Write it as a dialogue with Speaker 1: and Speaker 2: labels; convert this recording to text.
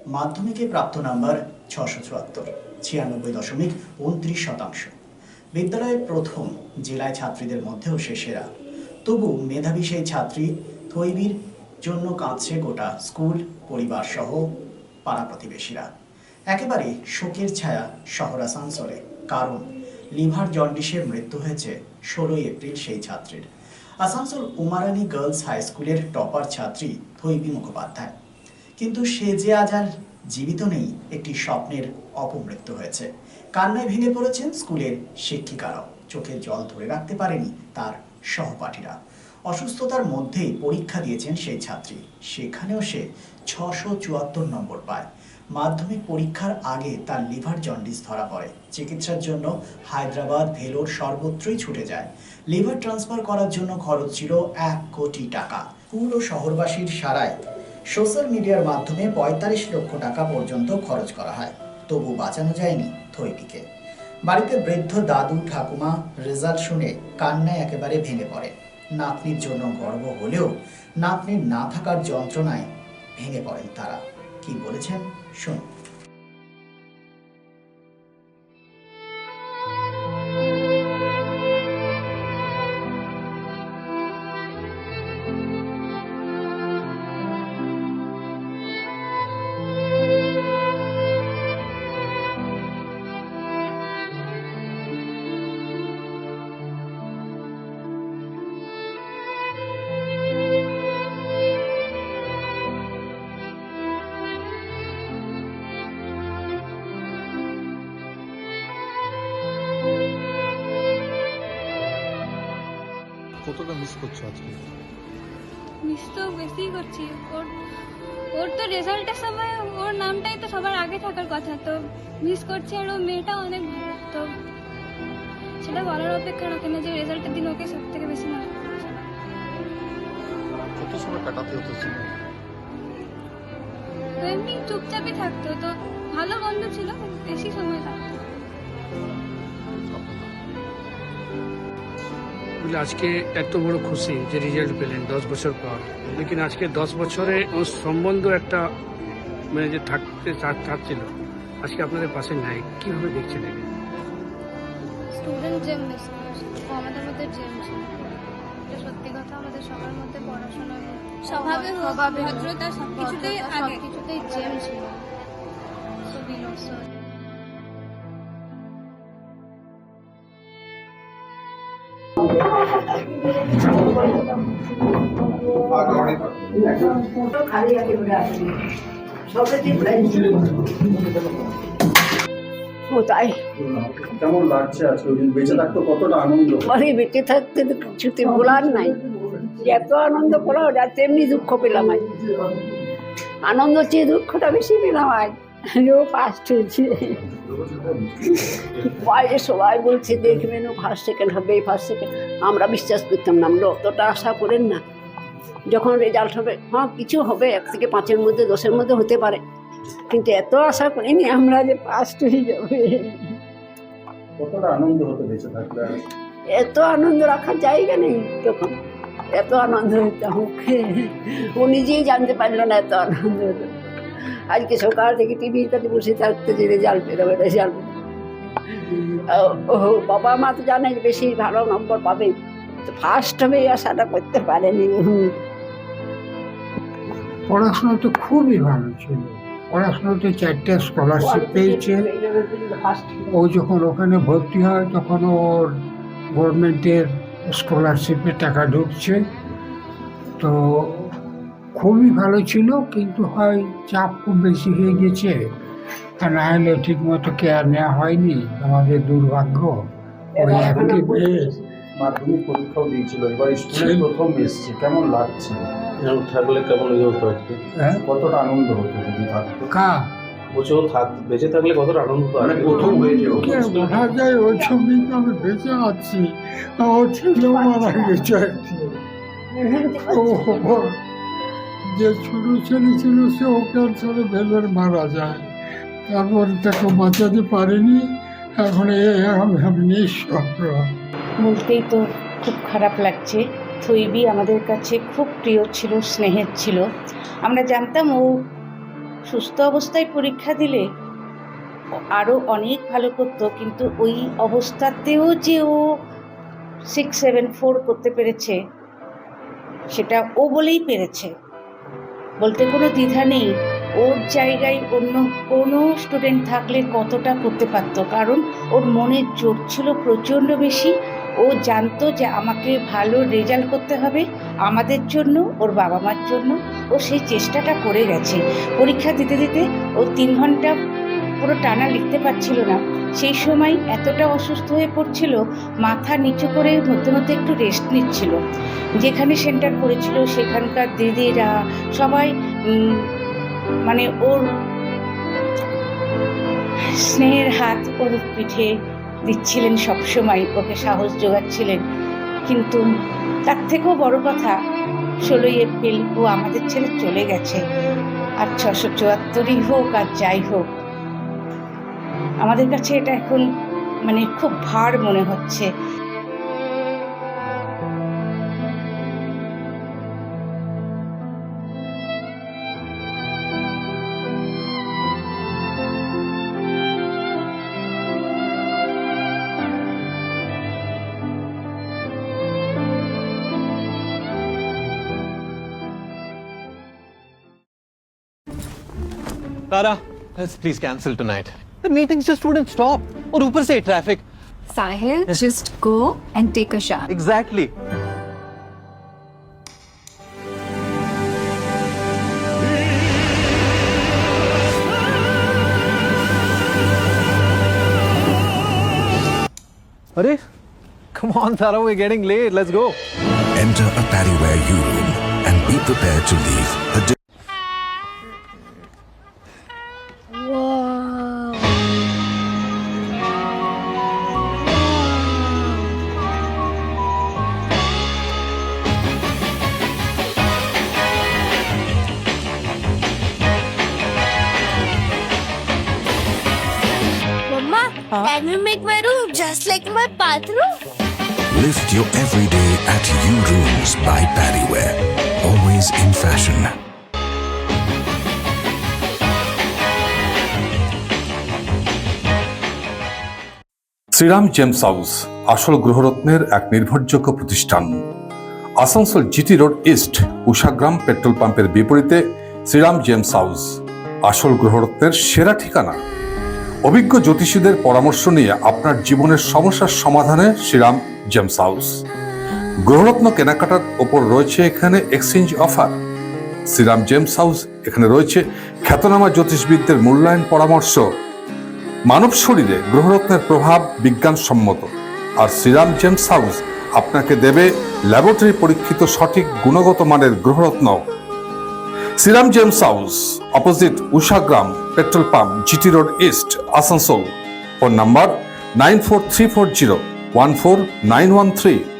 Speaker 1: মাধ্যমিকে প্রাপ্ত নাম্বার 674, 96.29%। বিদ্যালয়ের প্রথম, জেলায় ছাত্রীদের মধ্যেও সে সেরা। তবু মেধাবী সেই ছাত্রী থৈবির জন্য কাঁদছে গোটা স্কুল, পরিবার সহ পাড়া প্রতিবেশীরা। একেবারে শোকের ছায়া শহর আসানসোলে, কারণ লিভার জন্ডিসে মৃত্যু হয়েছে 16 এপ্রিল সেই ছাত্রীর। আসানসোল উমারানি গার্লস হাই স্কুলের টপার ছাত্রী থৈবি মুখোপাধ্যায়। কিন্তু সে যে আজ আর জীবিত নেই, একটি স্বপ্নের অপমৃত্যু হয়েছে। কান্নায় ভেঙে পড়েছেন স্কুলের শিক্ষিকারাও, চোখে জল ধরে রাখতে পারেনি তার সহপাঠীরা। অসুস্থতার মধ্যেই পরীক্ষা দিয়েছেন সেই ছাত্রী, সেখানেও সে 674 নম্বর পায়। মাধ্যমিক পরীক্ষার আগে তার লিভার জন্ডিস ধরা পড়ে। চিকিৎসার জন্য হায়দ্রাবাদ, ভেলোর সর্বত্রই ছুটে যায়। লিভার ট্রান্সফার করার জন্য খরচ ছিল 1 কোটি টাকা। স্কুল ও শহরবাসীর সারায় সোশ্যাল মিডিয়ার মাধ্যমে 45 লক্ষ টাকা পর্যন্ত খরচ করা হয়, তবু বাঁচানো যায়নি থৈবিকে। বাড়িতে বৃদ্ধ দাদু ঠাকুমা রেজাল্ট শুনে কান্নায় একেবারে ভেঙে পড়ে। নাতনির জন্য গর্ব হলেও নাতনির না থাকার যন্ত্রণায় ভেঙে পড়েন তারা। কি বলেছেন শুনুন।
Speaker 2: কতটা মিস করছো আজকে?
Speaker 3: মিস তো বেশি করছি। ওর তো রেজাল্টের সময় ওর নামটাই তো সবার আগে থাকার কথা, তো মিস করছি। আর ও মেয়েটা অনেক ভালো, তো সেটা বলার অপেক্ষা রাখে না যে রেজাল্টের দিন ওকে সব থেকে বেশি মনে করছে।
Speaker 2: কত সময় কাটাতে হতো?
Speaker 3: তো এমনি চুপচাপই থাকতো, তো ভালো বন্ধু ছিল, বেশি সময় থাকতো।
Speaker 4: আজকে এত বড় খুশি যে রেজাল্ট পেলেন 10 বছর পর, লেকিন আজকে 10 বছরে ওর সম্বন্ধ একটা মানে যে থাকতে চাচ্ছিল, আজকে আপনাদের পাশে নাই। কিভাবে দেখছেন একে?
Speaker 3: স্টুডেন্ট জেম মিস করছে, আমাদের মধ্যে জেম ছিল। এটা সত্যি কথা, আমাদের সবার মধ্যে পড়াশোনা স্বভাবে ভদ্রতা সবকিছুতেই জেম ছিল। সো উই লস হার।
Speaker 5: তাই
Speaker 6: কেমন লাগছে আজকে? বেঁচে থাকতে কতটা আনন্দ?
Speaker 5: মানে বেঁচে থাকতে তো কিছুতে বলার নাই। এত আনন্দ পেলাম আর তেমনি দুঃখ পেলাম। আজ আনন্দ চেয়ে দুঃখটা বেশি পেলাম। আজ ও ফার্স্ট হয়েছে, বাইরে সবাই বলছে দেখবেন ও ফার্স্ট সেকেন্ড হবে, ফার্স্ট সেকেন্ড। আমরা বিশ্বাস করতাম না, আমরা অতটা আশা করেন না। যখন রেজাল্ট হবে, হ্যাঁ কিছু হবে, 1 থেকে 5-এর মধ্যে 10-এর মধ্যে হতে পারে, কিন্তু এত আশা করিনি আমরা যে ফার্স্ট হয়ে যাবে।
Speaker 6: কতটা আনন্দ হতো বেঁচে থাকলে?
Speaker 5: এত আনন্দ রাখার জায়গা নেই তখন, এত আনন্দ হতো মুখে, ও নিজেই জানতে পারলো না এত আনন্দ হতো। আজকে সকাল থেকে টিভির কাছে বসে থাকতে যে রেজাল্ট বেরোবে, রেজাল্ট। ও বাবা মা তো জানে বেশি ভালো নম্বর পাবে, তো ফার্স্ট হবে এই আশাটা করতে পারেনি।
Speaker 7: পড়াশোনা তো খুবই ভালো ছিল, পড়াশোনাতে 4টে স্কলারশিপ পেয়েছে। ও যখন ওখানে ভর্তি হয় তখন ওর গভর্নমেন্টের স্কলারশিপের টাকা ঢুকছে, তো খুবই ভালো ছিল। কিন্তু হয় চাপ খুব বেশি হয়ে গেছে, তা না হলে ঠিক মতো কেয়ার নেওয়া হয়নি, আমাদের দুর্ভাগ্য। ওই একটি মেয়ে
Speaker 6: মাধ্যমিক পরীক্ষাও দিয়েছিল, এবার স্কুলে প্রথম এসছে, কেমন লাগছে?
Speaker 8: থাকলে কেমন হতো আজকে?
Speaker 6: কতটা আনন্দ হতো যদি থাকতো?
Speaker 8: বলছে ও বেঁচে থাকলে কতটা আনন্দ হতো।
Speaker 6: মানে প্রথম হয়েছে
Speaker 7: বোঝা যায় ওই ছবি আমি বেঁচে আছি, আমার ছেলে মারা গেছে। যে ছোট ছেলে ছিল সেও ক্যান্সারে ভেলোর মারা যায়, তারপর তাকে বাঁচাতে পারেনি। এখন আমি নিঃস্ব।
Speaker 9: বলতেই তো খুব খারাপ লাগছে। থৈবি আমাদের কাছে খুব প্রিয় ছিল, স্নেহের ছিল। আমরা জানতাম ও সুস্থ অবস্থায় পরীক্ষা দিলে আরও অনেক ভালো করতো, কিন্তু ওই অবস্থাতেও যে ও 674 করতে পেরেছে, সেটা ও বলেই পেরেছে, বলতে কোনো দ্বিধা নেই। ওর জায়গায় অন্য কোনো স্টুডেন্ট থাকলে কতটা করতে পারতো, কারণ ওর মনের জোর ছিল প্রচণ্ড বেশি। ও জানতো যে আমাকে ভালো রেজাল্ট করতে হবে আমাদের জন্য, ওর বাবা মার জন্য। ও সেই চেষ্টাটা করে গেছে। পরীক্ষা দিতে দিতে ও 3 ঘন্টা পুরো টানা লিখতে পারছিল না। সেই সময় এতটা অসুস্থ হয়ে পড়ছিল, মাথা নিচু করে মধ্যে মধ্যে একটু রেস্ট নিচ্ছিল। যেখানে সেন্টার পড়েছিল সেখানকার দিদিরা সবাই মানে ওর স্নেহের হাত ওর পিঠে দিচ্ছিলেন, সবসময় ওকে সাহস যোগাচ্ছিলেন। কিন্তু তার থেকেও বড় কথা, 16ই এপ্রিল ও আমাদের ছেড়ে চলে গেছে। আর 674ই হোক আর যাই হোক, আমাদের কাছে এটা এখন মানে খুব ভার মনে হচ্ছে।
Speaker 10: Tara, let's please cancel tonight. The meetings just wouldn't stop. और ऊपर से traffic.
Speaker 11: Sahil, just go and take a shower.
Speaker 10: Exactly. Arey, come on, Tara, we're getting late. Let's go.
Speaker 12: Enter a Pariware U-Room and be prepared to leave a
Speaker 3: Can you make my room just like my bathroom?
Speaker 12: Lift your everyday at U-Rooms by Pariware. Always in fashion.
Speaker 13: Shriram gems house আসল গ্রহরত্নের এক নির্ভরযোগ্য প্রতিষ্ঠান। Asansol GT road east Ushagram petrol পাম্পের বিপরীতে Shriram gems house, আসল গ্রহরত্নের সেরা ঠিকানা। অভিজ্ঞ জ্যোতিষীদের পরামর্শ নিয়ে আপনার জীবনের সমস্যার সমাধানে শ্রীরাম জেমস হাউস। গ্রহরত্ন কেনাকাটার ওপর রয়েছে এখানে exchange offer. Shriram gems house এখানে রয়েছে খ্যাতনামা জ্যোতিষবিদদের মূল্যায়ন পরামর্শ। মানব শরীরে গ্রহরত্নের প্রভাব বিজ্ঞানসম্মত, আর শ্রীরাম জেমস হাউস আপনাকে দেবে ল্যাবরেটরি পরীক্ষিত সঠিক গুণগত মানের গ্রহরত্ন। Shriram gems house, opposite Ushagram petrol pump, GT road east, Asansol. Phone number 9434014913।